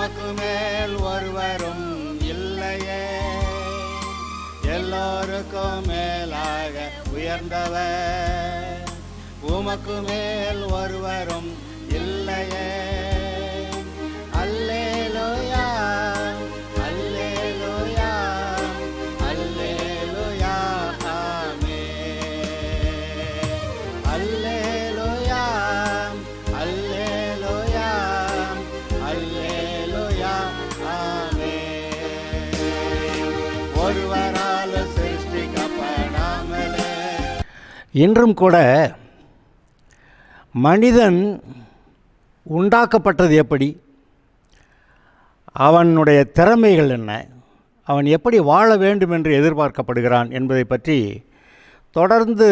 உமக்கு மேல் ஒருவரும் இல்லையே, எல்லோருக்கும் மேலாக உயர்ந்தவர், உமக்கு மேல் ஒருவரும் இல்லையே. அல்லேலூயா அல்லேலூயா அல்லேலூயா ஆமென். அல்லேலூயா அல்லேலூயா அல்லேலூயா ஆமென். ஒருவரால் சிருஷ்டிக்கப்படாமலே இன்றும் கூட மனிதன் உண்டாக்கப்பட்டது எப்படி, அவனுடைய திறமைகள் என்ன, அவன் எப்படி வாழ வேண்டும் என்று எதிர்பார்க்கப்படுகிறான் என்பதை பற்றி தொடர்ந்து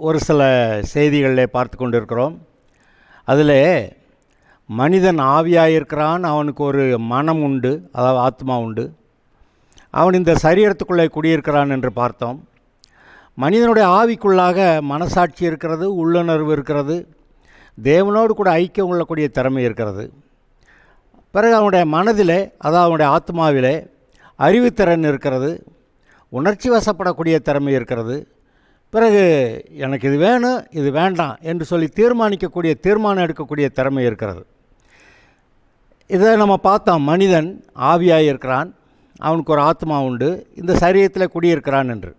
ஒரு சில செய்திகளில் பார்த்து கொண்டிருக்கிறோம். அதில் மனிதன் ஆவியாயிருக்கிறான், அவனுக்கு ஒரு மனம் உண்டு, அதாவது ஆத்மா உண்டு, அவன் இந்த சரீரத்துக்குள்ளே குடியிருக்கிறான் என்று பார்த்தோம். மனிதனுடைய ஆவிக்குள்ளாக மனசாட்சி இருக்கிறது, உள்ளுணர்வு இருக்கிறது, தேவனோடு கூட ஐக்கியம் கொள்ளக்கூடிய திறமை இருக்கிறது. பிறகு அவனுடைய மனதிலே, அதாவது அவனுடைய ஆத்மாவிலே அறிவுத்திறன் இருக்கிறது, உணர்ச்சி வசப்படக்கூடிய திறமை இருக்கிறது. பிறகு எனக்கு இது வேணும் இது வேண்டாம் என்று சொல்லி தீர்மானம் எடுக்கக்கூடிய திறமை இருக்கிறது. இதை நம்ம பார்த்தோம். மனிதன் ஆவியாக இருக்கிறான், அவனுக்கு ஒரு ஆத்மா உண்டு, இந்த சரீரத்தில் குடியிருக்கிறான் என்று.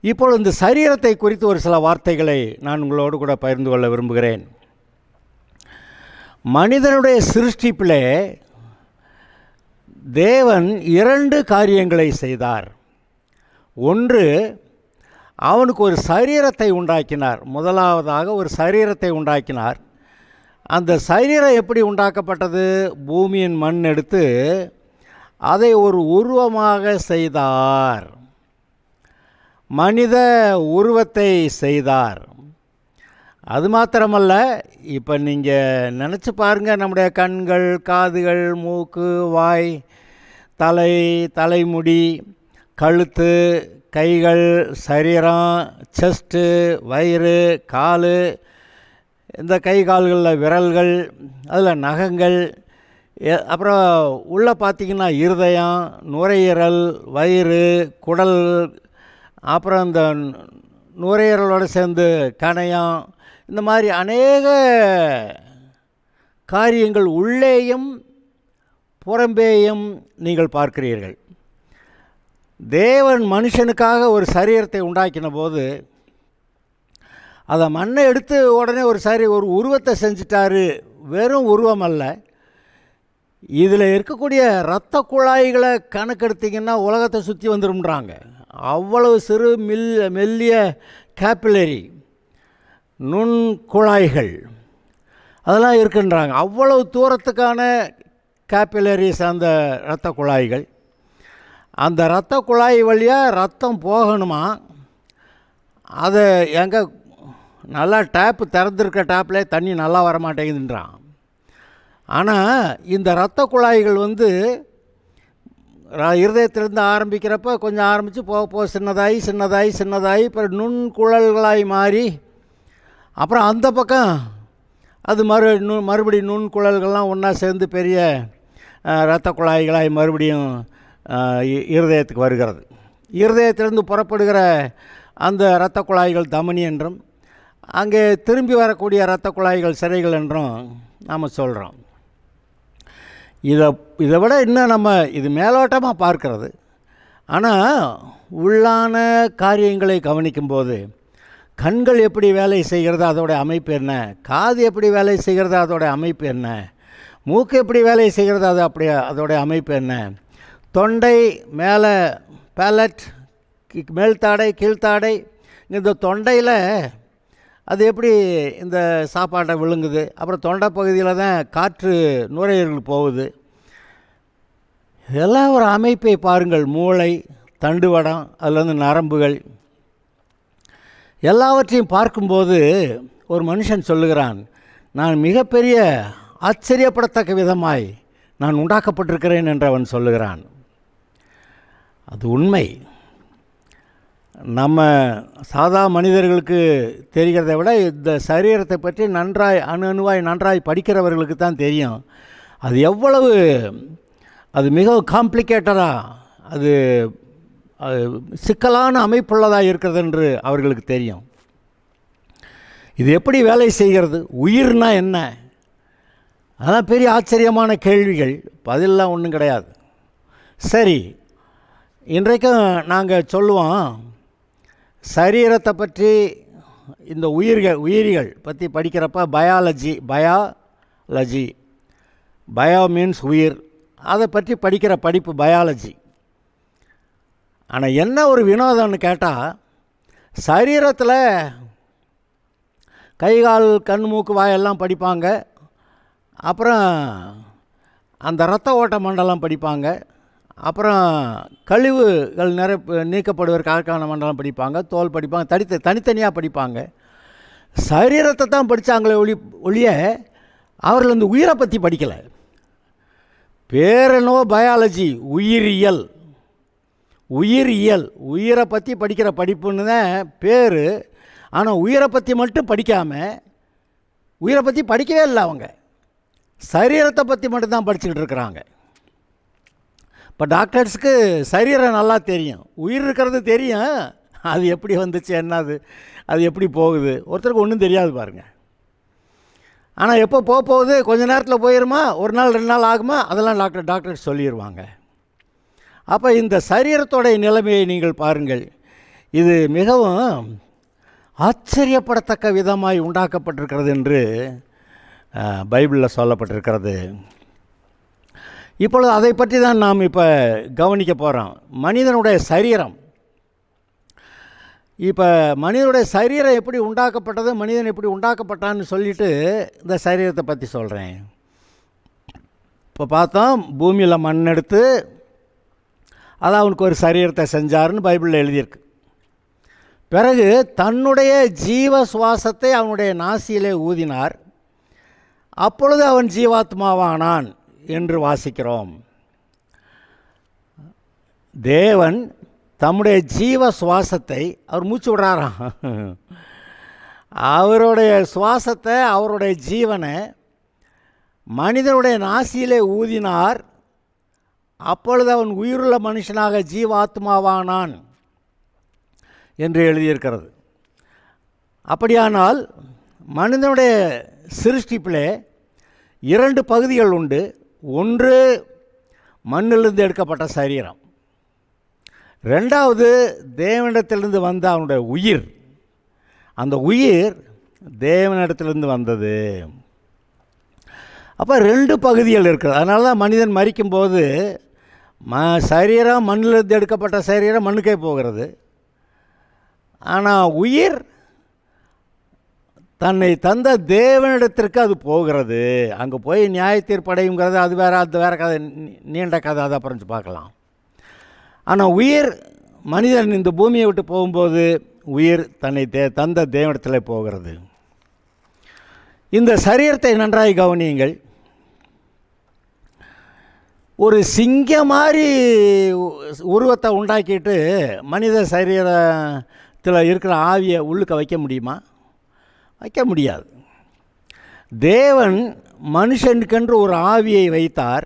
இப்பொழுது இந்த சரீரத்தை குறித்து ஒரு சில வார்த்தைகளை நான் உங்களோடு கூட பகிர்ந்து கொள்ள விரும்புகிறேன். மனிதனுடைய சிருஷ்டிப்பிலே தேவன் 2 காரியங்களை செய்தார். ஒன்று, அவனுக்கு ஒரு சரீரத்தை உண்டாக்கினார். முதலாவதாக ஒரு சரீரத்தை உண்டாக்கினார். அந்த சரீரம் எப்படி உண்டாக்கப்பட்டது? பூமியின் மண் எடுத்து அதை ஒரு உருவமாக செய்தார், மனித உருவத்தை செய்தார். அது மாத்திரமல்ல, இப்போ நீங்கள் நினச்சி பாருங்கள், நம்முடைய கண்கள், காதுகள், மூக்கு, வாய், தலைமுடி, கழுத்து, கைகள், சரீரம், செஸ்ட்டு, வயிறு, கால், இந்த கை கால்களில் விரல்கள், அதில் நகங்கள், அப்புறம் உள்ளே பார்த்திங்கன்னா இருதயம், நுரையீரல், வயிறு, குடல், அப்புறம் இந்த நுரையீரலோடு சேர்ந்து கணையம், இந்த மாதிரி அநேக காரியங்கள் உள்ளேயும் புறம்பேயும் நீங்கள் பார்க்கிறீர்கள். தேவன் மனுஷனுக்காக ஒரு சரீரத்தை உண்டாக்கின போது அதை மண்ணை எடுத்து உடனே ஒரு உருவத்தை செஞ்சிட்டாரு. வெறும் உருவம் அல்ல, இதில் இருக்கக்கூடிய இரத்த குழாய்களை கணக்கெடுத்திங்கன்னா உலகத்தை சுற்றி வந்துடும்ன்றாங்க. அவ்வளவு சிறு மெல்லிய கேப்பிலரி நுண்குழாய்கள் அதெல்லாம் இருக்குன்றாங்க. அவ்வளவு தூரத்துக்கான கேப்பிலரிஸ் அந்த இரத்த குழாய்கள். அந்த இரத்த குழாய் வழியாக ரத்தம் போகணுமா, அதை எங்கே நல்லா டேப்பு திறந்துருக்க டேப்பில் தண்ணி நல்லா வரமாட்டேங்குதுன்றான். ஆனால் இந்த இரத்த குழாய்கள் இருதயத்திலேருந்து ஆரம்பிக்கிறப்ப கொஞ்சம் ஆரம்பித்து போக சின்னதாகி அப்புறம் நுண்குழல்களாய் மாறி அப்புறம் அந்த பக்கம் அது மறுபடியும் நுண்குழல்கள்லாம் ஒன்றா சேர்ந்து பெரிய இரத்த குழாய்களாய் மறுபடியும் இருதயத்துக்கு வருகிறது. இருதயத்திலிருந்து புறப்படுகிற அந்த இரத்த குழாய்கள் தமனி என்றும், அங்கே திரும்பி வரக்கூடிய இரத்த குழாய்கள் சிரைகள் என்றும் நாம் சொல்கிறோம். இதை விட இன்னும் நம்ம இது மேலோட்டமாக பார்க்கிறது. ஆனால் உள்ளான காரியங்களை கவனிக்கும்போது கண்கள் எப்படி வேலை செய்கிறது, அதோடைய அமைப்பு என்ன, காது எப்படி வேலை செய்கிறது, அதோடைய அமைப்பு என்ன, மூக்கு எப்படி வேலை செய்கிறது, அதோடைய அமைப்பு என்ன, தொண்டை, மேலே பேலட், மேல்தாடை, கீழ்த்தாடை, இந்த தொண்டையில் அது எப்படி இந்த சாப்பாட்டை விழுங்குது, அப்புறம் தொண்டை பகுதியில் தான் காற்று நுரையீரலுக்கு போகுது. இதெல்லாம் ஒரு அமைப்பை பாருங்கள். மூளை, தண்டுவடம், அதுலேருந்து நரம்புகள், எல்லாவற்றையும் பார்க்கும்போது ஒரு மனுஷன் சொல்லுகிறான், நான் மிகப்பெரிய ஆச்சரியப்படத்தக்க விதமாய் நான் உண்டாக்கப்பட்டிருக்கிறேன் என்று அவன் சொல்லுகிறான். அது உண்மை. நம்ம சாதா மனிதர்களுக்கு தெரிகிறதை விட இந்த சரீரத்தை பற்றி நன்றாய் படிக்கிறவர்களுக்கு தான் தெரியும். அது எவ்வளவு அது மிகவும் காம்ப்ளிகேட்டடாக அது சிக்கலான அமைப்புள்ளதாக இருக்கிறது என்று அவர்களுக்கு தெரியும். இது எப்படி வேலை செய்கிறது, உயிர்னா என்ன, அதான் பெரிய ஆச்சரியமான கேள்விகள். பதிலெலாம் ஒன்றும் கிடையாது. சரி, இன்றைக்கும் நாங்கள் சொல்லுவோம் சரீரத்தை பற்றி, இந்த உயிரிகள் பற்றி படிக்கிறப்ப பயாலஜி பயோ மீன்ஸ் உயிர், அதை பற்றி படிக்கிற படிப்பு பயாலஜி. ஆனால் என்ன ஒரு வினோதம்னு கேட்டால், சரீரத்தில் கை கால் கண் மூக்கு வாயெல்லாம் படிப்பாங்க, அப்புறம் அந்த இரத்த ஓட்ட மண்டலம் படிப்பாங்க, அப்புறம் கழிவுகள் நீக்கப்படுவதற்கான மண்டலம் படிப்பாங்க, தோல் படிப்பாங்க, தனித்தனியாக படிப்பாங்க. சரீரத்தை தான் படித்தாங்களே ஒழிய அவர்கள் அந்த உயிரை பற்றி படிக்கலை. பேரெனோ பயாலஜி, உயிரை பற்றி படிக்கிற படிப்புன்னு தான் பேர். ஆனால் உயிரை பற்றி மட்டும் படிக்காமல், உயிரை பற்றி படிக்கவே இல்லை அவங்க, சரீரத்தை பற்றி மட்டும்தான் படிச்சுக்கிட்டு இருக்கிறாங்க. இப்போ டாக்டர்ஸுக்கு சரீரம் நல்லா தெரியும், உயிர் இருக்கிறது தெரியும், அது எப்படி வந்துச்சு, என்னது, அது எப்படி போகுது, ஒருத்தருக்கு ஒன்றும் தெரியாது பாருங்கள். ஆனால் எப்போ போகுது, கொஞ்ச நேரத்தில் போயிடுமா, ஒரு நாள் 2 நாள் ஆகுமா, அதெல்லாம் டாக்டர் சொல்லிடுவாங்க. அப்போ இந்த சரீரத்தோடைய நிலைமையை நீங்கள் பாருங்கள். இது மிகவும் ஆச்சரியப்படத்தக்க விதமாய் உண்டாக்கப்பட்டிருக்கிறது என்று பைபிளில் சொல்லப்பட்டிருக்கிறது. இப்பொழுது அதை பற்றி தான் நாம் இப்போ கவனிக்க போகிறோம். மனிதனுடைய சரீரம், இப்போ மனிதனுடைய சரீரம் எப்படி உண்டாக்கப்பட்டது, மனிதன் எப்படி உண்டாக்கப்பட்டான்னு சொல்லிவிட்டு இந்த சரீரத்தை பற்றி சொல்கிறேன். இப்போ பார்த்தோம், பூமியில் மண் எடுத்து அதை அவனுக்கு ஒரு சரீரத்தை செஞ்சாருன்னு பைபிளில் எழுதியிருக்கு. பிறகு தன்னுடைய ஜீவ சுவாசத்தை அவனுடைய நாசியிலே ஊதினார், அப்பொழுது அவன் ஜீவாத்மாவானான் என்று வாசிக்கிறோம். தேவன் தம்முடைய ஜீவ சுவாசத்தை அவர் மூச்சு விடுறாராம். அவருடைய சுவாசத்தை, அவருடைய ஜீவனை மனிதனுடைய நாசியிலே ஊதினார், அப்பொழுது அவன் உயிருள்ள மனுஷனாக ஜீவாத்மாவானான் என்று எழுதியிருக்கிறது. அப்படியானால் மனிதனுடைய சிருஷ்டிப்பிலே 2 பகுதிகள் உண்டு. ஒன்று மண்ணிலிருந்து எடுக்கப்பட்ட சரீரம், 2வது தேவனிடத்திலிருந்து வந்த அவனுடைய உயிர். அந்த உயிர் தேவனிடத்திலிருந்து வந்தது. அப்போ 2 பகுதிகள் இருக்குது. அதனால தான் மனிதன் மரிக்கும்போது சரீரம் மண்ணிலிருந்து எடுக்கப்பட்ட சரீரம் மண்ணுக்கே போகிறது. ஆனால் உயிர் தன்னை தந்த தேவனிடத்திற்கு அது போகிறது. அங்கே போய் நியாய தீர்ப்படையுங்கிறது அது வேறு கதை, நீண்ட கதை, அதை அப்புறம் பார்க்கலாம். ஆனால் உயிர், மனிதன் இந்த பூமியை விட்டு போகும்போது உயிர் தன்னை தந்த தேவனிடத்தில் போகிறது. இந்த சரீரத்தை நன்றாய் கவனியுங்கள். ஒரு சிங்கம் மாதிரி உருவத்தை உண்டாக்கிட்டு மனித சரீரத்தில் இருக்கிற ஆவியை உள்ளுக்க வைக்க முடியுமா? வைக்க முடியாது. தேவன் மனுஷனுக்கென்று ஒரு ஆவியை வைத்தார்.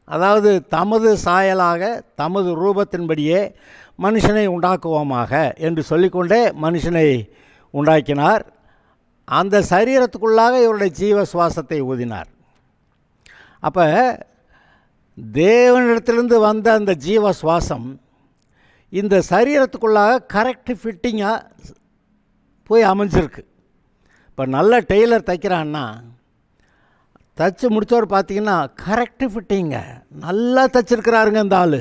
அதாவது தமது சாயலாக தமது ரூபத்தின்படியே மனுஷனை உண்டாக்குவோமாக என்று சொல்லிக்கொண்டே மனுஷனை உண்டாக்கினார். அந்த சரீரத்துக்குள்ளாக இவருடைய ஜீவ சுவாசத்தை ஊதினார். அப்போ தேவனிடத்திலிருந்து வந்த அந்த ஜீவ சுவாசம் இந்த சரீரத்துக்குள்ளாக கரெக்ட் ஃபிட்டிங்காக போய் அமைஞ்சிருக்கு. இப்போ நல்ல டெய்லர் தைக்கிறான்னா, தைச்சி முடித்தவர் பார்த்திங்கன்னா கரெக்டு ஃபிட்டிங்க, நல்லா தைச்சிருக்கிறாருங்க இந்த ஆள்.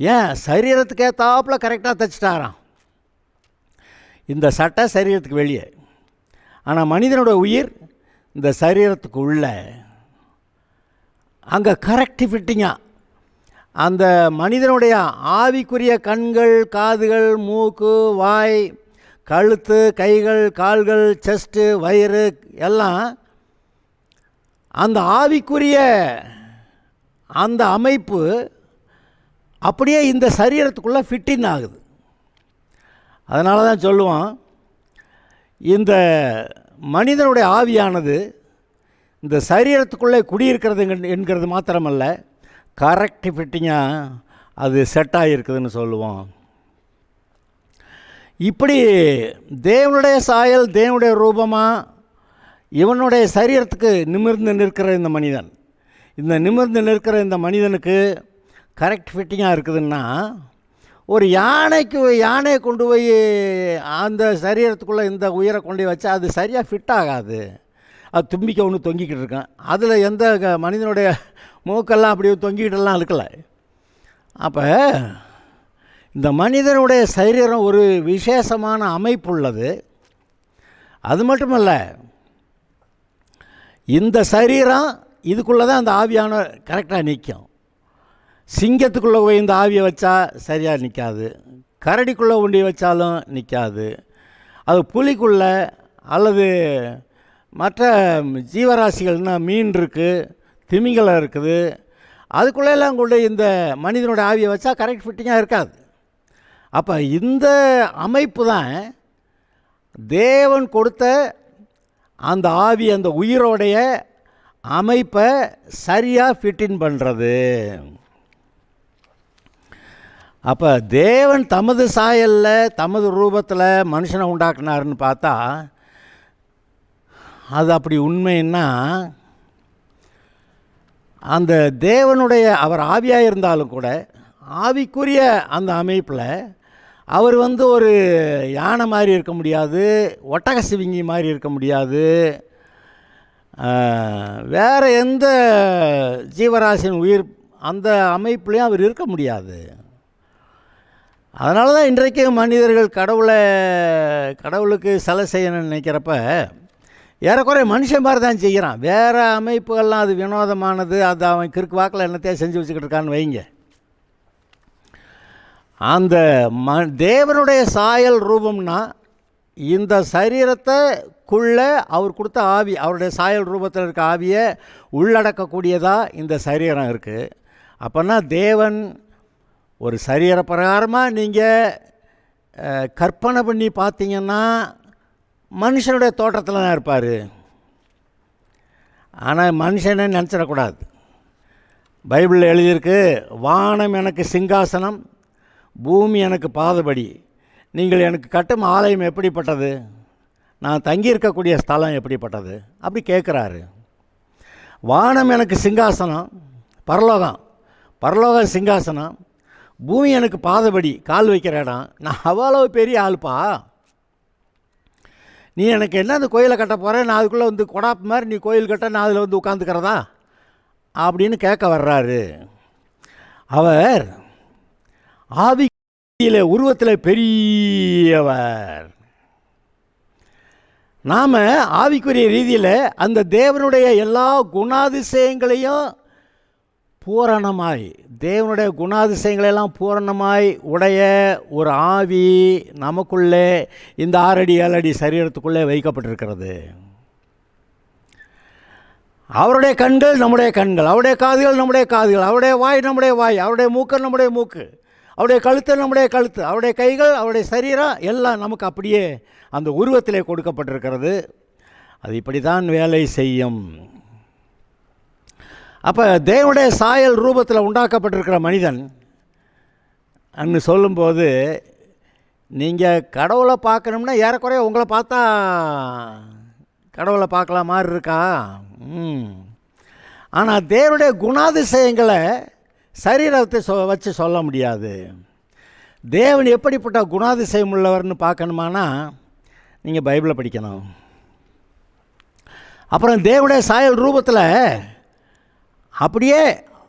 ஏன்? சரீரத்துக்கு ஏற்றாப்பில் கரெக்டாக தைச்சிட்டாராம். இந்த சட்டை சரீரத்துக்கு வெளியே, ஆனால் மனிதனோட உயிர் இந்த சரீரத்துக்கு உள்ள அங்கே கரெக்டு ஃபிட்டிங்காக அந்த மனிதனுடைய ஆவிக்குரிய கண்கள், காதுகள், மூக்கு, வாய், கழுத்து, கைகள், கால்கள், செஸ்ட்டு, வயிறு எல்லாம் அந்த ஆவிக்குரிய அந்த அமைப்பு அப்படியே இந்த சரீரத்துக்குள்ளே ஃபிட்டின் ஆகுது. அதனால தான் சொல்லுவோம், இந்த மனிதனுடைய ஆவியானது இந்த சரீரத்துக்குள்ளே குடியிருக்கிறது என்கிறது மாத்திரமல்ல, கரெக்ட் ஃபிட்டிங்காக அது செட் ஆகிருக்குதுன்னு சொல்லுவோம். இப்படி தேவனுடைய சாயல், தேவனுடைய ரூபமாக இவனுடைய சரீரத்துக்கு நிமிர்ந்து நிற்கிற இந்த மனிதன், இந்த நிமிர்ந்து நிற்கிற இந்த மனிதனுக்கு கரெக்ட் ஃபிட்டிங்காக இருக்குதுன்னா, ஒரு யானையை கொண்டு போய் அந்த சரீரத்துக்குள்ளே இந்த உயிரை கொண்டு போய் வச்சா அது சரியாக ஃபிட் ஆகாது. அது தும்பிக்க ஒன்று தொங்கிக்கிட்டு இருக்கேன். அதில் எந்த மனிதனுடைய மூக்கெல்லாம் அப்படி தொங்கிக்கிட்டெல்லாம் இருக்கலை. அப்போ இந்த மனிதனுடைய சரீரம் ஒரு விசேஷமான அமைப்பு உள்ளது. அது மட்டுமல்ல, இந்த சரீரம் இதுக்குள்ளே தான் அந்த ஆவியான கரெக்டாக நிற்கும். சிங்கத்துக்குள்ளே போய் இந்த ஆவியை வச்சா சரியாக நிற்காது, கரடிக்குள்ளே ஒண்டி வச்சாலும் நிற்காது. அது புலிக்குள்ளே அல்லது மற்ற ஜீவராசிகள்னால் மீன் இருக்குது, திமிங்கலம் இருக்குது, அதுக்குள்ளெல்லாம் கொண்டு இந்த மனிதனோட ஆவியை வச்சா கரெக்ட் ஃபிட்டிங்காக இருக்காது. அப்போ இந்த அமைப்பு தான் தேவன் கொடுத்த அந்த ஆவி, அந்த உயிரோடைய அமைப்பை சரியாக ஃபிட்டின் பண்ணுறது. அப்போ தேவன் தமது சாயலில் தமது ரூபத்தில் மனுஷனை உண்டாக்குனாருன்னு பார்த்தா அது அப்படி உண்மைன்னா, அந்த தேவனுடைய அவர் ஆவியாக இருந்தாலும் கூட ஆவிக்குரிய அந்த அமைப்பில் அவர் ஒரு யானை மாதிரி இருக்க முடியாது, ஒட்டக சிவிங்கி மாதிரி இருக்க முடியாது, வேறு எந்த ஜீவராசியின் உயிர் அந்த அமைப்புலேயும் அவர் இருக்க முடியாது. அதனால தான் இன்றைக்கு மனிதர்கள் கடவுளுக்கு சிலை செய்யணும்னு நினைக்கிறப்ப ஏறக்குறைய மனுஷன் மாதிரி தான் செய்கிறான். வேறு அமைப்புகள்லாம் அது வினோதமானது, அது அவன் கிறுக்கு வாக்கில் என்னத்தையே செஞ்சு வச்சுக்கிட்டு இருக்கான்னு வைங்க. அந்த தேவனுடைய சாயல் ரூபம்னா இந்த சரீரத்தைக்குள்ளே அவர் கொடுத்த ஆவி, அவருடைய சாயல் ரூபத்தில் இருக்க ஆவியை உள்ளடக்கக்கூடியதாக இந்த சரீரம் இருக்குது. அப்போனா தேவன் ஒரு சரீர பிரகாரமாக நீங்கள் கற்பனை பண்ணி பார்த்தீங்கன்னா மனுஷனுடைய தோற்றத்தில் தான் இருப்பார். ஆனால் மனுஷனை நினச்சிடக்கூடாது. பைபிளில் எழுதியிருக்கு, வானம் எனக்கு சிங்காசனம், பூமி எனக்கு பாதபடி, நீங்கள் எனக்கு கட்டும் ஆலயம் எப்படிப்பட்டது, நான் தங்கியிருக்கக்கூடிய ஸ்தலம் எப்படிப்பட்டது, அப்படி கேட்குறாரு. வானம் எனக்கு சிங்காசனம், பரலோகம் சிங்காசனம், பூமி எனக்கு பாதபடி, கால் வைக்கிற இடம், நான் அவ்வளோ பெரிய ஆளுப்பா, நீ எனக்கு என்ன அந்த கோயிலை கட்ட போகிறேன், நான் அதுக்குள்ளே கொடாப்பு மாதிரி நீ கோயில் கட்ட நான் அதில் உட்காந்துக்கிறதா அப்படின்னு கேட்க வர்றாரு. அவர் ஆவியில உருவத்தில் பெரியவர். நாம் ஆவிக்குரிய ரீதியில் அந்த தேவனுடைய எல்லா குணாதிசயங்களையும் பூரணமாய், தேவனுடைய குணாதிசயங்களெல்லாம் பூரணமாய் உடைய ஒரு ஆவி நமக்குள்ளே இந்த 6 அடி 7 அடி சரீரத்துக்குள்ளே வைக்கப்பட்டிருக்கிறது. அவருடைய கண்கள் நம்முடைய கண்கள், அவருடைய காதுகள் நம்முடைய காதுகள், அவருடைய வாய் நம்முடைய வாய், அவருடைய மூக்கு நம்முடைய மூக்கு, அவருடைய கழுத்து நம்முடைய கழுத்து, அவருடைய கைகள், அவருடைய சரீரம் எல்லாம் நமக்கு அப்படியே அந்த உருவத்திலே கொடுக்கப்பட்டிருக்கிறது. அது இப்படி தான் வேலை செய்யும். அப்போ தேவனுடைய சாயல் ரூபத்தில் உண்டாக்கப்பட்டிருக்கிற மனிதன் அன்னு சொல்லும்போது, நீங்கள் கடவுளை பார்க்கணும்னா ஏறக்குறைய உங்களை பார்த்தா கடவுளை பார்க்கலாம் மாதிரி இருக்கா? ஆனால் தேவனுடைய குணாதிசயங்களை சரீரத்தை வச்சு சொல்ல முடியாது. தேவன் எப்படிப்பட்ட குணாதிசயம் உள்ளவர்னு பார்க்கணுமானா நீங்கள் பைபிளை படிக்கணும். அப்புறம் தேவனுடைய சாயல் ரூபத்தில் அப்படியே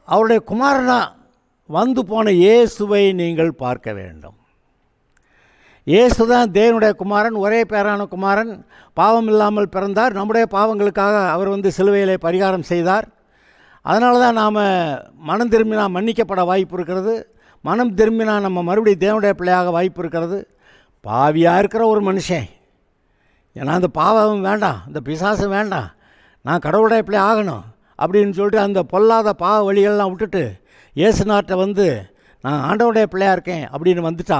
அவருடைய குமாரனா வந்து போன இயேசுவை நீங்கள் பார்க்க வேண்டும். இயேசு தான் தேவனுடைய குமாரன், ஒரே பேரான குமாரன், பாவம் இல்லாமல் பிறந்தார், நம்முடைய பாவங்களுக்காக அவர் சிலுவையிலே பரிகாரம் செய்தார். அதனால தான் நாம் மனம் திரும்பினா மன்னிக்கப்பட வாய்ப்பு இருக்கிறது, மனம் திரும்பினா நம்ம மறுபடியும் தேவனுடைய பிள்ளையாக வாய்ப்பு இருக்கிறது. பாவியாக இருக்கிற ஒரு மனுஷன், ஏன்னா அந்த பாவம் வேண்டாம், இந்த பிசாசம் வேண்டாம், நான் கடவுளுடைய பிள்ளை ஆகணும் அப்படின்னு சொல்லிட்டு அந்த பொல்லாத பாவ வழிகள்லாம் விட்டுட்டு இயேசுநாட்டை நான் ஆண்டவனுடைய பிள்ளையாக இருக்கேன் அப்படின்னு வந்துட்டா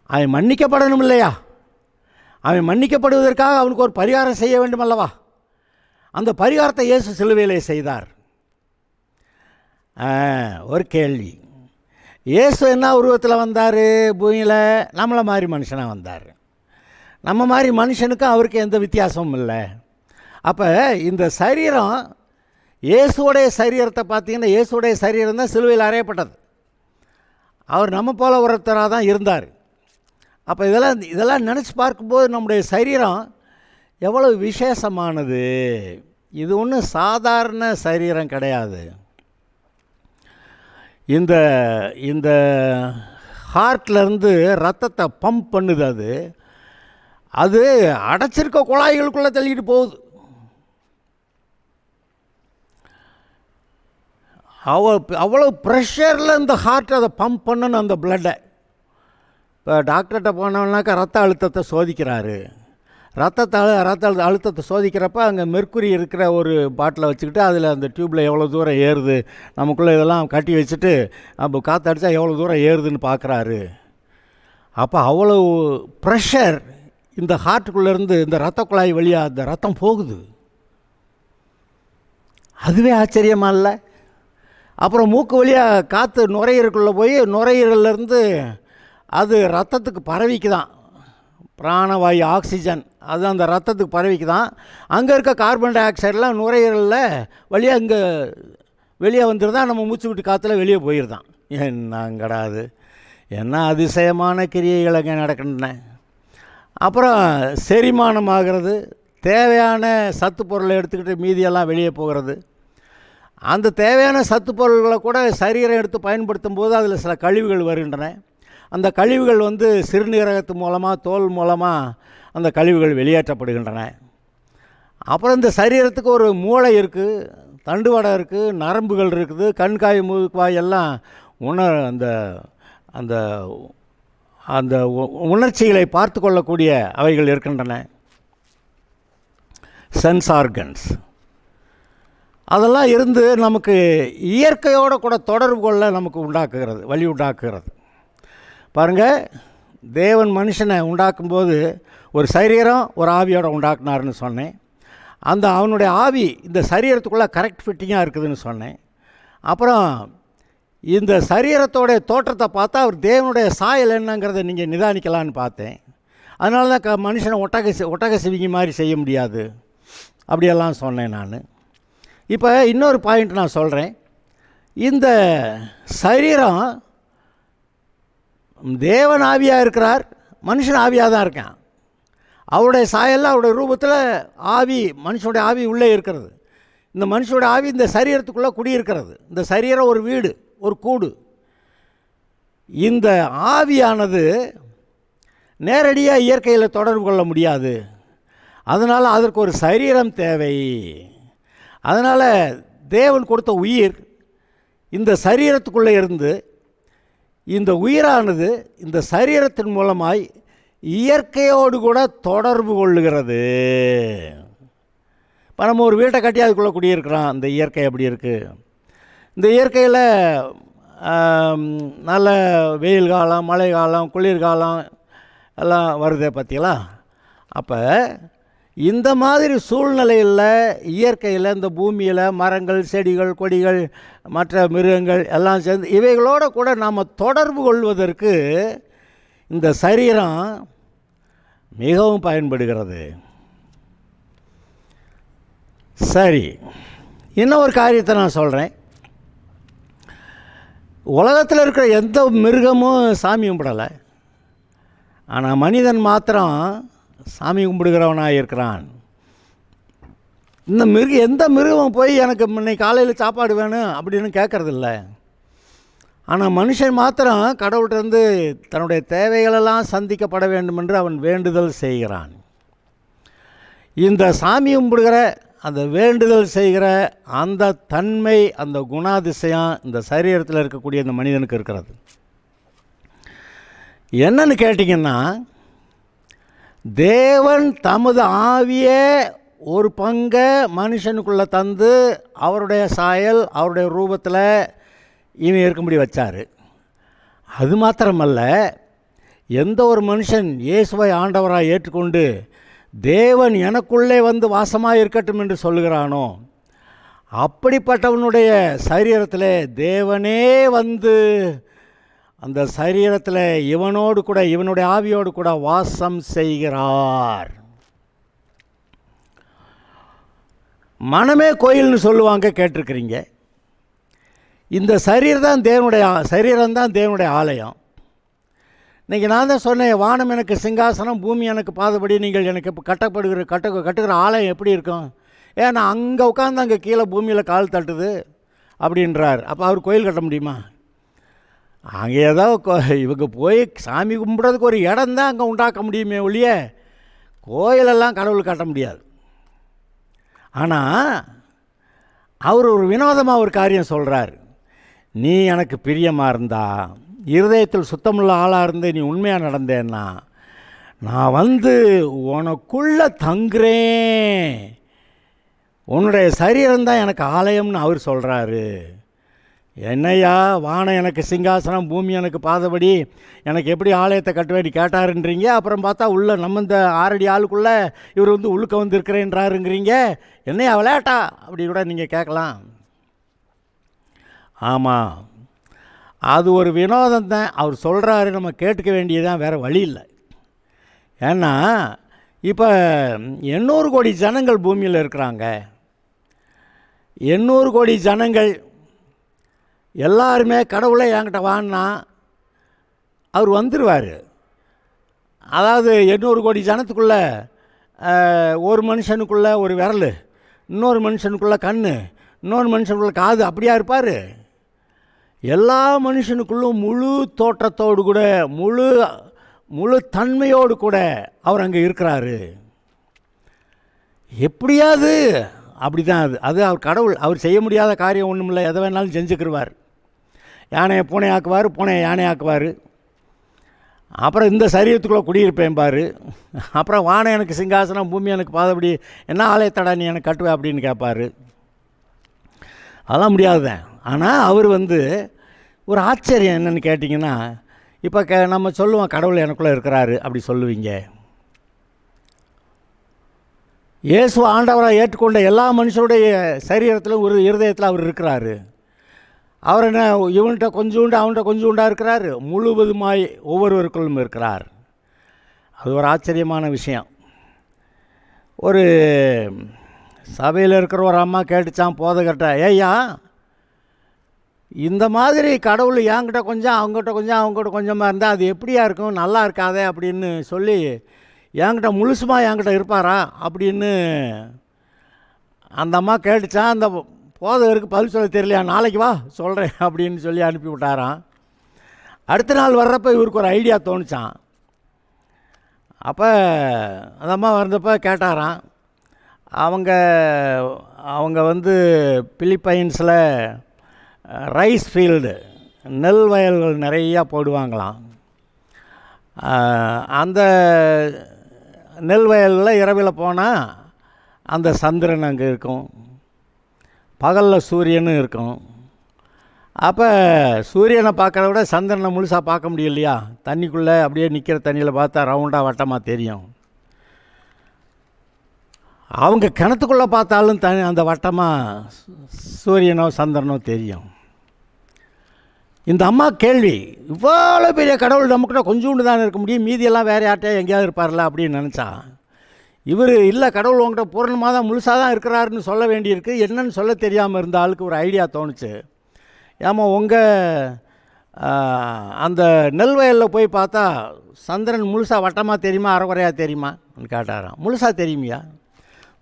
அவன் மன்னிக்கப்படணும் இல்லையா? அவன் மன்னிக்கப்படுவதற்காக அவனுக்கு ஒரு பரிகாரம் செய்ய வேண்டும் அல்லவா? அந்த பரிகாரத்தை இயேசு சிலுவையிலே செய்தார். ஒரு கேள்வி, இயேசு என்ன உருவத்தில் வந்தார்? பூமியில் நம்மளை மாதிரி மனுஷனாக வந்தார். நம்ம மாதிரி மனுஷனுக்கு அவருக்கு எந்த வித்தியாசமும் இல்லை. அப்போ இந்த சரீரம், இயேசுடைய சரீரத்தை பார்த்தீங்கன்னா, இயேசுடைய சரீரம் தான் சிலுவையில் அறையப்பட்டது. அவர் நம்ம போல ஒருத்தராக தான் இருந்தார். அப்போ இதெல்லாம் நினச்சி பார்க்கும்போது நம்முடைய சரீரம் எவ்வளோ விசேஷமானது. இது ஒன்றும் சாதாரண சரீரம் கிடையாது. இந்த இந்த ஹார்ட்லேருந்து ரத்தத்தை பம்ப் பண்ணுது. அது அடைச்சிருக்க குழாய்களுக்குள்ளே தள்ளிட்டு போகுது. அவ்வளோ ப்ரெஷரில் இந்த ஹார்ட் அதை பம்ப் பண்ணணும், அந்த பிளட்டை. இப்போ டாக்டர்கிட்ட போனோம்னாக்கா ரத்த அழுத்தத்தை சோதிக்கிறாரு. ரத்த அழுத்தத்தை சோதிக்கிறப்ப அங்கே மெர்க்குரி இருக்கிற ஒரு பாட்டிலை வச்சுக்கிட்டு அதில் அந்த டியூப்பில் எவ்வளோ தூரம் ஏறுது, நமக்குள்ளே இதெல்லாம் கட்டி வச்சுட்டு அப்போ காற்று அடித்தா எவ்வளோ தூரம் ஏறுதுன்னு பார்க்குறாரு. அப்போ அவ்வளோ ப்ரெஷர் இந்த ஹார்ட்டுக்குள்ளேருந்து இந்த ரத்த குழாய் வழியாக அந்த ரத்தம் போகுது. அதுவே ஆச்சரியமா இல்லை? அப்புறம் மூக்கு வழியாக காற்று நுரையீரலுக்குள்ளே போய் நுரையீரல்லேருந்து அது ரத்தத்துக்கு பரவிக்குதான். பிராணவாயு, ஆக்சிஜன் அது அந்த ரத்தத்துக்கு பரவிக்குதான். அங்கே இருக்க கார்பன் டை ஆக்சைடெலாம் நுரையீரலில் வழியாக இங்கே வெளியே வந்துருதான், நம்ம மூச்சு விட்டு காற்றுல வெளியே போயிடுதான். என்னங்கடாது, என்ன அதிசயமான கிரியைகள் அங்கே நடக்கின்றன. அப்புறம் செரிமானம் ஆகிறது, தேவையான சத்து பொருளை எடுத்துக்கிட்டு மீதியெல்லாம் வெளியே போகிறது. அந்த தேவையான சத்து பொருள்களை கூட சரீரம் எடுத்து பயன்படுத்தும் போது அதில் சில கழிவுகள் வருகின்றன. அந்த கழிவுகள் சிறுநீரகத்து மூலமாக, தோல் மூலமாக அந்த கழிவுகள் வெளியேற்றப்படுகின்றன. அப்புறம் இந்த சரீரத்துக்கு ஒரு மூளை இருக்குது, தண்டுவடை இருக்குது, நரம்புகள் இருக்குது, கண்காய் மூக்குவாய் எல்லாம் அந்த அந்த அந்த உணர்ச்சிகளை பார்த்து கொள்ளக்கூடிய அவைகள் இருக்கின்றன. சென்ஸ் ஆர்கன்ஸ் அதெல்லாம் இருந்து நமக்கு இயற்கையோடு கூட தொடர்பு கொள்ள நமக்கு வழி உண்டாக்குகிறது. பாருங்கள், தேவன் மனுஷனை உண்டாக்கும்போது ஒரு சரீரம் ஒரு ஆவியோடு உண்டாக்குனாருன்னு சொன்னேன். அந்த அவனுடைய ஆவி இந்த சரீரத்துக்குள்ளே கரெக்ட் ஃபிட்டிங்காக இருக்குதுன்னு சொன்னேன். அப்புறம் இந்த சரீரத்தோடைய தோற்றத்தை பார்த்தா அவர் தேவனுடைய சாயல் என்னங்கிறத நீங்கள் நிதானிக்கலான்னு பார்த்தேன். அதனால தான் மனுஷனை ஒட்டக சிவிங்கி மாதிரி செய்ய முடியாது அப்படியெல்லாம் சொன்னேன் நான். இப்போ இன்னொரு பாயிண்ட் நான் சொல்கிறேன். இந்த சரீரம் தேவன் ஆவியாக இருக்கிறார், மனுஷன் ஆவியாக தான் இருக்கான். அவருடைய சாயலில் அவருடைய ரூபத்தில் ஆவி, மனுஷனுடைய ஆவி உள்ளே இருக்கிறது. இந்த மனுஷனுடைய ஆவி இந்த சரீரத்துக்குள்ளே குடியிருக்கிறது. இந்த சரீரம் ஒரு வீடு, ஒரு கூடு. இந்த ஆவியானது நேரடியாக இயற்கையில் தொடர்பு கொள்ள முடியாது. அதனால் அதற்கு ஒரு சரீரம் தேவை. அதனால் தேவன் கொடுத்த உயிர் இந்த சரீரத்துக்குள்ளே இருந்து இந்த உயிரானது இந்த சரீரத்தின் மூலமாய் இயற்கையோடு கூட தொடர்பு கொள்ளுகிறது. இப்போ நம்ம ஒரு வீட்டை கட்டி அதுக்குள்ளே குடியிருக்கிறோம். அந்த இயற்கை எப்படி இருக்குது? இந்த இயற்கையில் நல்ல வெயில் காலம், மழை காலம், குளிர்காலம் எல்லாம் வருதே பார்த்தீங்களா? அப்போ இந்த மாதிரி சூழ்நிலையில் இயற்கையில் இந்த பூமியில் மரங்கள், செடிகள், கொடிகள், மற்ற மிருகங்கள் எல்லாம் சேர்ந்து இவைகளோடு கூட நாம் தொடர்பு கொள்வதற்கு இந்த சரீரம் மிகவும் பயன்படுகிறது. சரி, இன்னும் ஒரு காரியத்தை நான் சொல்கிறேன். உலகத்தில் இருக்கிற எந்த மிருகமும் சாமி கும்பிடலை. ஆனால் மனிதன் மாத்திரம் சாமி கும்பிடுகிறவனாக இருக்கிறான். இந்த எந்த மிருகம் போய் எனக்கு இன்னைக்கு காலையில் சாப்பாடு வேணும் அப்படின்னு கேட்குறதில்ல. ஆனால் மனுஷன் மாத்திரம் கடவுள்கிட்டருந்து தன்னுடைய தேவைகளெல்லாம் சந்திக்கப்பட வேண்டும் என்று அவன் வேண்டுதல் செய்கிறான். இந்த சாமி கும்பிடுகிற அந்த வேண்டுதல் செய்கிற அந்த தன்மை, அந்த குணாதிசயம் இந்த சரீரத்தில் இருக்கக்கூடிய இந்த மனிதனுக்கு இருக்கிறது. என்னன்னு கேட்டிங்கன்னா, தேவன் தமது ஆவியே ஒரு பங்கை மனுஷனுக்குள்ளே தந்து அவருடைய சாயல், அவருடைய ரூபத்தில் இவன் இருக்கும்படி வச்சார். அது மாத்திரமல்ல, எந்த ஒரு மனுஷன் இயேசுவை ஆண்டவராக ஏற்றுக்கொண்டு தேவன் எனக்குள்ளே வந்து வாசமாக இருக்கட்டும் என்று சொல்லுகிறானோ, அப்படிப்பட்டவனுடைய சரீரத்தில் தேவனே வந்து அந்த சரீரத்தில் இவனோடு கூட, இவனுடைய ஆவியோடு கூட வாசம் செய்கிறார். மனமே கோயில்னு சொல்லுவாங்க, கேட்டிருக்கிறீங்க. இந்த சரீரம்தான் தேவனுடைய ஆலயம். இன்றைக்கி நான் தான் சொன்னேன், வானம் எனக்கு சிங்காசனம், பூமி எனக்கு பாதபடி. நீங்கள் எனக்கு இப்போ கட்டுகிற ஆலயம் எப்படி இருக்கும்? ஏன்னா அங்கே உட்காந்து அங்கே கீழே பூமியில் கால் தட்டுது அப்படின்றார். அப்போ அவர் கோயில் கட்ட முடியுமா? அங்கே ஏதாவது இவங்க போய் சாமி கும்பிட்றதுக்கு ஒரு இடம் தான் அங்கே உண்டாக்க முடியுமே ஒழிய கோயிலெல்லாம் கடவுள் கட்ட முடியாது. ஆனால் அவர் ஒரு வினோதமாக ஒரு காரியம் சொல்கிறார். நீ எனக்கு பிரியமாக இருந்தா, இருதயத்தில் சுத்தமுள்ள ஆளாக இருந்து நீ உண்மையாக நடந்தேன்னா, நான் வந்து உனக்குள்ளே தங்குறேன், உன்னுடைய சரீரம்தான் எனக்கு ஆலயம்னு அவர் சொல்கிறாரு. என்னையா வானம் எனக்கு சிங்காசனம், பூமி எனக்கு பாதபடி, எனக்கு எப்படி ஆலயத்தை கட்டுவேன் கேட்டாருன்றீங்க. அப்புறம் பார்த்தா உள்ள நம்ம இந்த 6 அடி ஆளுக்குள்ளே இவர் வந்து உள்ளுக்க வந்துருக்கிறேன்றாருங்கிறீங்க. என்னையா விளையாட்டா அப்படி கூட நீங்கள் கேட்கலாம். ஆமாம், அது ஒரு வினோதம் தான். அவர் சொல்கிறாரு, நம்ம கேட்டுக்க வேண்டியதான், வேறு வழி இல்லை. ஏன்னா இப்போ 800 கோடி ஜனங்கள் பூமியில் இருக்கிறாங்க. 800 கோடி ஜனங்கள் எல்லாருமே கடவுளை என்கிட்ட வான்னா அவர் வந்துடுவார். அதாவது 800 கோடி ஜனத்துக்குள்ளே ஒரு மனுஷனுக்குள்ளே ஒரு விரல், இன்னொரு மனுஷனுக்குள்ளே கண், இன்னொரு மனுஷனுக்குள்ளே காது, அப்படியா இருப்பார்? எல்லா மனுஷனுக்குள்ளும் முழு தோற்றத்தோடு கூட, முழு தன்மையோடு கூட அவர் அங்கே இருக்கிறாரு. எப்படியாவது அப்படி தான் அது அவர் கடவுள். அவர் செய்ய முடியாத காரியம் ஒன்றும் இல்லை, எதை வேணாலும் செஞ்சுக்கிடுவார். யானையை பூனை ஆக்குவார், பூனையை யானை ஆக்குவார். அப்புறம் இந்த சரீரத்துக்குள்ளே குடியிருப்பேன் பாரு. அப்புறம் வானம் எனக்கு சிங்காசனம், பூமி எனக்கு பாதபடி, என்ன ஆலயத்தடா நீ எனக்கு கட்டுவே அப்படின்னு கேட்பார். அதெல்லாம் முடியாதுதான். ஆனால் அவர் வந்து ஒரு ஆச்சரியம் என்னென்னு கேட்டிங்கன்னா, இப்போ நம்ம சொல்லுவோம் கடவுள் எனக்குள்ளே இருக்கிறாரு அப்படி சொல்லுவீங்க. இயேசு ஆண்டவராக ஏற்றுக்கொண்ட எல்லா மனுஷருடைய சரீரத்திலும் ஒரு இருதயத்தில் அவர் இருக்கிறாரு. அவர் என்ன இவன்கிட்ட கொஞ்சோண்டு அவன்கிட்ட கொஞ்சோண்டாக இருக்கிறாரு? முழுவதுமாய் ஒவ்வொருவருக்குள்ளும் இருக்கிறார். அது ஒரு ஆச்சரியமான விஷயம். ஒரு சபையில் இருக்கிற ஒரு அம்மா கேட்டுச்சான் போதகர்கிட்ட, ஏய்யா இந்த மாதிரி கடவுள் என்கிட்ட கொஞ்சம் அவங்ககிட்ட கொஞ்சம் அவங்ககிட்ட கொஞ்சமாக இருந்தால் அது எப்படியா இருக்கும், நல்லா இருக்காதே அப்படின்னு சொல்லி என்கிட்ட முழுசுமாக என்கிட்ட இருப்பாரா அப்படின்னு அந்த அம்மா கேட்டுச்சான். அந்த போதகருக்கு பதில் சொல்ல தெரியலையா, நாளைக்கு வா சொல்கிறேன் அப்படின்னு சொல்லி அனுப்பி விட்டாராம். அடுத்த நாள் வர்றப்போ இவருக்கு ஒரு ஐடியா தோணுச்சான். அப்போ அந்த அம்மா வந்தப்போ கேட்டாராம். அவங்க வந்து பிலிப்பைன்ஸில் ரைஸ் ஃபீல்டு, நெல் வயல்கள் நிறையா போடுவாங்களாம். அந்த நெல் வயலில் இரவில் போனால் அந்த சந்திரன் அங்கே இருக்கும், பகலில் சூரியனும் இருக்கும். அப்போ சூரியனை பார்க்குறத விட சந்திரனை முழுசாக பார்க்க முடியலையா, தண்ணிக்குள்ளே அப்படியே நிற்கிற தண்ணியில் பார்த்தா ரவுண்டாக வட்டமாக தெரியும். அவங்க கிணத்துக்குள்ளே பார்த்தாலும் அந்த வட்டமாக சூரியனோ சந்திரனோ தெரியும். இந்த அம்மா கேள்வி, இவ்வளோ பெரிய கடவுள் நம்மக்கிட்ட கொஞ்சோண்டு தான் இருக்க முடியும், மீதியெல்லாம் வேறு யார்கிட்டயா எங்கேயாவது இருப்பார்ல அப்படின்னு நினச்சா. இவர் இல்லை, கடவுள் உங்கள்கிட்ட பூர்ணமாக தான் முழுசாக தான் இருக்கிறாருன்னு சொல்ல வேண்டியிருக்கு. என்னன்னு சொல்ல தெரியாமல் இருந்த ஆளுக்கு ஒரு ஐடியா தோணுச்சு. ஏமா உங்கள் அந்த நெல் வயலில் போய் பார்த்தா சந்திரன் முழுசாக வட்டமாக தெரியுமா அரைக்குறையாக தெரியுமான்னு கேட்டாராம். முழுசாக தெரியுமியா.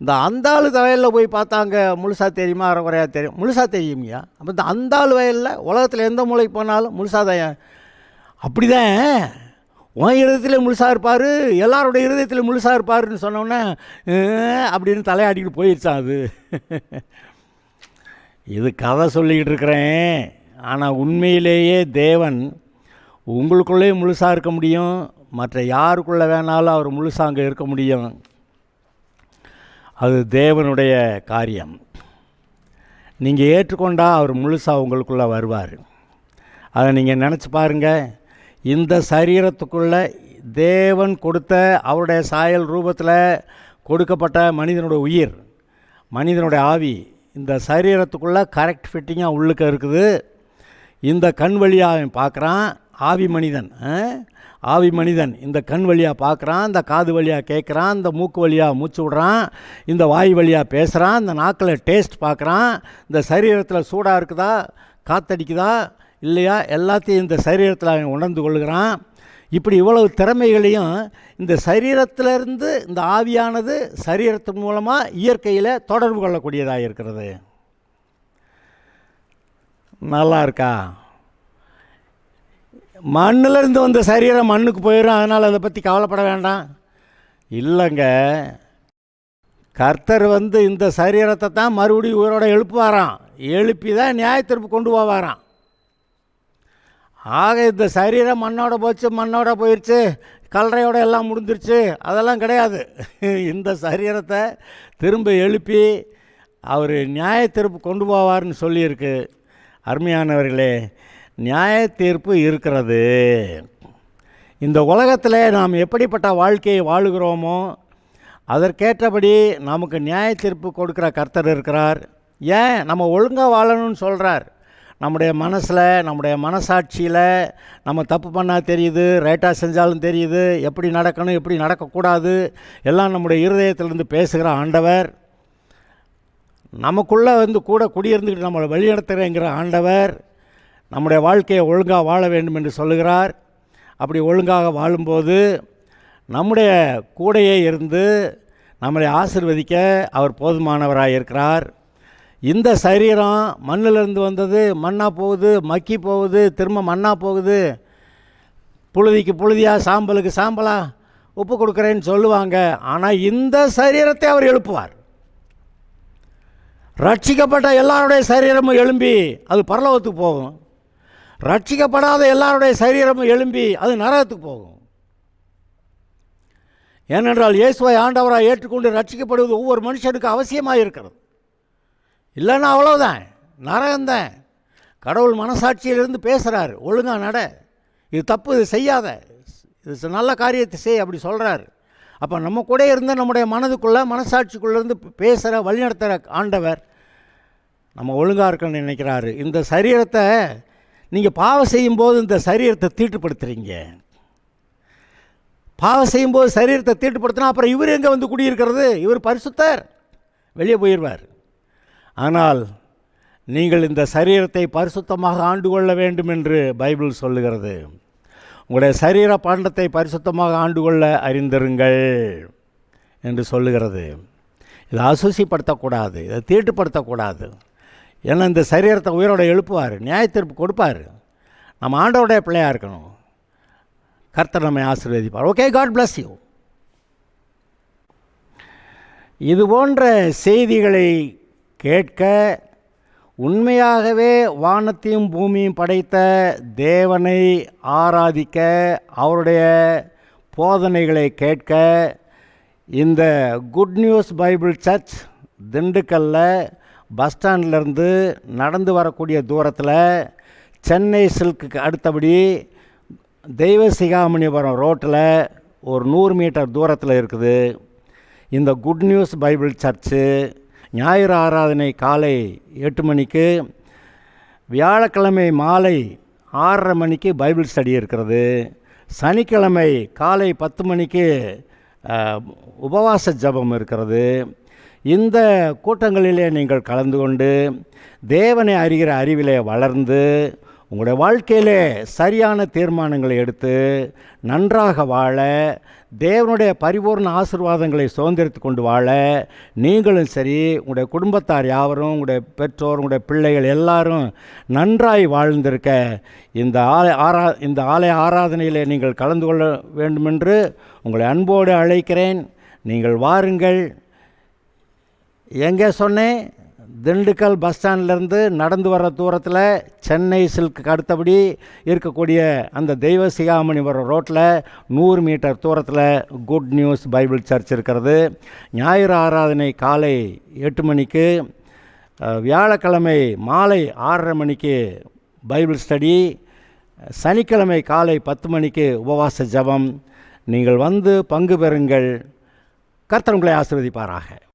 இந்த அந்தாள் வயலில் போய் பார்த்தாங்க, முழுசாக தெரியுமா அரைக்குறையாக தெரியும்? முழுசாக தெரியுமியா. அப்போ இந்த அந்தாள் வயலில் உலகத்தில் எந்த மூளைக்கு போனாலும் முழுசாக தான். அப்படி தான் உன் இருதயத்தில் முழுசாக இருப்பார், எல்லாரோடைய இருதயத்தில் முழுசாக இருப்பாருன்னு சொன்னோன்னே அப்படின்னு தலையாடிக்கிட்டு போயிடுச்சான். அது இது கதை சொல்லிக்கிட்டு இருக்கிறேன். ஆனால் உண்மையிலேயே தேவன் உங்களுக்குள்ளே முழுசாக இருக்க முடியும், மற்ற யாருக்குள்ளே வேணாலும் அவர் முழுசாக அங்கே இருக்க முடியும். அது தேவனுடைய காரியம். நீங்கள் ஏற்றுக்கொண்டால் அவர் முழுசாக உங்களுக்குள்ளே வருவார். அதை நீங்கள் நினச்சி பாருங்கள். இந்த சரீரத்துக்குள்ளே தேவன் கொடுத்த அவருடைய சாயல் ரூபத்தில் கொடுக்கப்பட்ட மனிதனுடைய உயிர், மனிதனுடைய ஆவி இந்த சரீரத்துக்குள்ளே கரெக்ட் ஃபிட்டிங்காக உள்ளுக்க இருக்குது. இந்த கண் வழியாக அவன் பார்க்குறான், ஆவி மனிதன் இந்த கண் வழியாக பார்க்குறான், இந்த காது வழியாக கேட்குறான், இந்த மூக்கு வழியாக மூச்சு விடுறான், இந்த வாய் வழியாக பேசுகிறான், இந்த நாக்கில் டேஸ்ட் பார்க்குறான், இந்த சரீரத்தில் சூடாக இருக்குதா, காற்றடிக்குதா இல்லையா, எல்லாத்தையும் இந்த சரீரத்தில் அவன் உணர்ந்து கொள்கிறான். இப்படி இவ்வளவு திறமைகளையும் இந்த சரீரத்திலிருந்து இந்த ஆவியானது சரீரத்தின் மூலமாக இயற்கையில் தொடர்பு கொள்ளக்கூடியதாக இருக்கிறது. நல்லா இருக்கா? மண்ணிலிருந்து வந்த சரீரம் மண்ணுக்கு போயிடும், அதனால் அதை பற்றி கவலைப்பட வேண்டாம். இல்லைங்க, கர்த்தர் இந்த சரீரத்தை தான் மறுபடியும் உயிரோட எழுப்புவாராம், எழுப்பி தான் நியாயத்தீர்ப்பு கொண்டு போவாராம். ஆக இந்த சரீரம் மண்ணோட போச்சு, மண்ணோட போயிடுச்சு, கல்லறையோட எல்லாம் முடிஞ்சிருச்சு, அதெல்லாம் கிடையாது. இந்த சரீரத்தை திரும்ப எழுப்பி அவர் நியாயத்தீர்ப்பு கொண்டு போவார்னு சொல்லியிருக்கு. அருமையானவர்களே, நியாய தீர்ப்பு இருக்கிறது. இந்த உலகத்தில் நாம் எப்படிப்பட்ட வாழ்க்கையை வாழுகிறோமோ அதற்கேற்றபடி நமக்கு நியாய தீர்ப்பு கொடுக்குற கர்த்தர் இருக்கிறார். ஏன் நம்ம ஒழுங்காக வாழணும்னு சொல்கிறார். நம்முடைய மனசில், நம்முடைய மனசாட்சியில் நம்ம தப்பு பண்ணால் தெரியுது, ரைட்டாக செஞ்சாலும் தெரியுது, எப்படி நடக்கணும் எப்படி நடக்கக்கூடாது எல்லாம் நம்முடைய இருதயத்திலிருந்து பேசுகிற ஆண்டவர். நமக்குள்ளே கூட குடியிருந்துக்கிட்டு நம்மளை வழிநடத்துகிறேங்கிற ஆண்டவர் நம்முடைய வாழ்க்கையை ஒழுங்காக வாழ வேண்டும் என்று சொல்லுகிறார். அப்படி ஒழுங்காக வாழும்போது நம்முடைய கூடையே இருந்து நம்மளை ஆசீர்வதிக்க அவர் போதுமானவராக இருக்கிறார். இந்த சரீரம் மண்ணிலிருந்து வந்தது, மண்ணாக போகுது, மக்கி போகுது, திரும்ப மண்ணாக போகுது. புழுதிக்கு புழுதியாக, சாம்பலுக்கு சாம்பலாக உப்பு கொடுக்குறேன்னு சொல்லுவாங்க. ஆனால் இந்த சரீரத்தை அவர் எழுப்புவார். ரட்சிக்கப்பட்ட எல்லாருடைய சரீரமும் எழும்பி அது பரலோகத்துக்கு போகும். ரட்சிக்கப்படாத எல்லாருடைய சரீரமும் எழும்பி அது நரகத்துக்கு போகும். ஏனென்றால் இயேசுவை ஆண்டவராக ஏற்றுக்கொண்டு ரட்சிக்கப்படுவது ஒவ்வொரு மனுஷனுக்கு அவசியமாக இருக்கிறது. இல்லைன்னா அவ்வளோதான், நரகம்தான். கடவுள் மனசாட்சியிலிருந்து பேசுகிறார், ஒழுங்காக நட, இது தப்பு, இது செய்யாத, இது நல்ல காரியத்தை செய் அப்படி சொல்கிறார். அப்போ நம்ம கூட இருந்து நம்முடைய மனதுக்குள்ளே மனசாட்சிக்குள்ளேருந்து பேசுகிற வழிநடத்துகிற ஆண்டவர் நம்ம ஒழுங்காக இருக்கணும்னு நினைக்கிறாரு. இந்த சரீரத்தை நீங்கள் பாவம் செய்யும்போது இந்த சரீரத்தை தீட்டுப்படுத்துகிறீங்க. பாவம் செய்யும்போது சரீரத்தை தீட்டுப்படுத்தினா அப்புறம் இவர் எங்கே குடியிருக்கிறது? இவர் பரிசுத்தர், வெளியே போயிடுவார். ஆனால் நீங்கள் இந்த சரீரத்தை பரிசுத்தமாக ஆண்டு கொள்ள வேண்டும் என்று பைபிள் சொல்லுகிறது. உங்களுடைய சரீர பாண்டத்தை பரிசுத்தமாக ஆண்டு கொள்ள அறிந்திருங்கள் என்று சொல்லுகிறது. இதை அசுசிப்படுத்தக்கூடாது, இதை தீட்டுப்படுத்தக்கூடாது. ஏன்னா இந்த சரீரத்தை உயிரோட எழுப்புவார், நியாயத்தீர்ப்பு கொடுப்பார். நம்ம ஆண்டவருடைய பிள்ளையாக இருக்கணும். கர்த்தர் நம்மை ஆசீர்வதிப்பார். Okay, God bless you. இது போன்ற செய்திகளை கேட்க, உண்மையாகவே வானத்தையும் பூமியும் படைத்த தேவனை ஆராதிக்க, அவருடைய போதனைகளை கேட்க இந்த குட் நியூஸ் பைபிள் சர்ச் திண்டுக்கல்லில் பஸ் ஸ்டாண்ட்லேருந்து நடந்து வரக்கூடிய தூரத்தில், சென்னை சில்க்கு அடுத்தபடி தெய்வசிகாமணிபுரம் ரோட்டில் ஒரு 100 மீட்டர் தூரத்தில் இருக்குது. இந்த குட் நியூஸ் பைபிள் சர்ச்சு ஞாயிறு ஆராதனை காலை 8 மணிக்கு, வியாழக்கிழமை மாலை 6:30 மணிக்கு பைபிள் ஸ்டடி இருக்கிறது. சனிக்கிழமை காலை 10 மணிக்கு உபவாச ஜெபம் இருக்கிறது. இந்த கூட்டங்களிலே நீங்கள் கலந்து கொண்டு தேவனை அறிகிற அறிவிலே வளர்ந்து உங்களுடைய வாழ்க்கையிலே சரியான தீர்மானங்களை எடுத்து நன்றாக வாழ, தேவனுடைய பரிபூர்ண ஆசீர்வாதங்களை சுதந்திரித்து கொண்டு வாழ நீங்களும் சரி, உங்களுடைய குடும்பத்தார் யாவரும், உங்களுடைய பெற்றோர், உங்களுடைய பிள்ளைகள் எல்லாரும் நன்றாய் வாழ்ந்திருக்க இந்த ஆலய ஆராதனையிலே நீங்கள் கலந்து கொள்ள வேண்டுமென்று உங்களை அன்போடு அழைக்கிறேன். நீங்கள் வாருங்கள். எங்கே சொன்னேன்? திண்டுக்கல் பஸ் ஸ்டாண்ட்லேருந்து நடந்து வர தூரத்தில் சென்னை சில்க்கு அடுத்தபடி இருக்கக்கூடிய அந்த தெய்வசிகாமணிபுரம் ரோட்டில் 100 மீட்டர் தூரத்தில் குட் நியூஸ் பைபிள் சர்ச் இருக்கிறது. ஞாயிறு ஆராதனை காலை 8 மணிக்கு, வியாழக்கிழமை மாலை 6:30 மணிக்கு பைபிள் ஸ்டடி, சனிக்கிழமை காலை 10 மணிக்கு உபவாச ஜெபம். நீங்கள் வந்து பங்கு பெறுங்கள். கர்த்தர் உங்களை ஆசீர்வதிப்பாராக.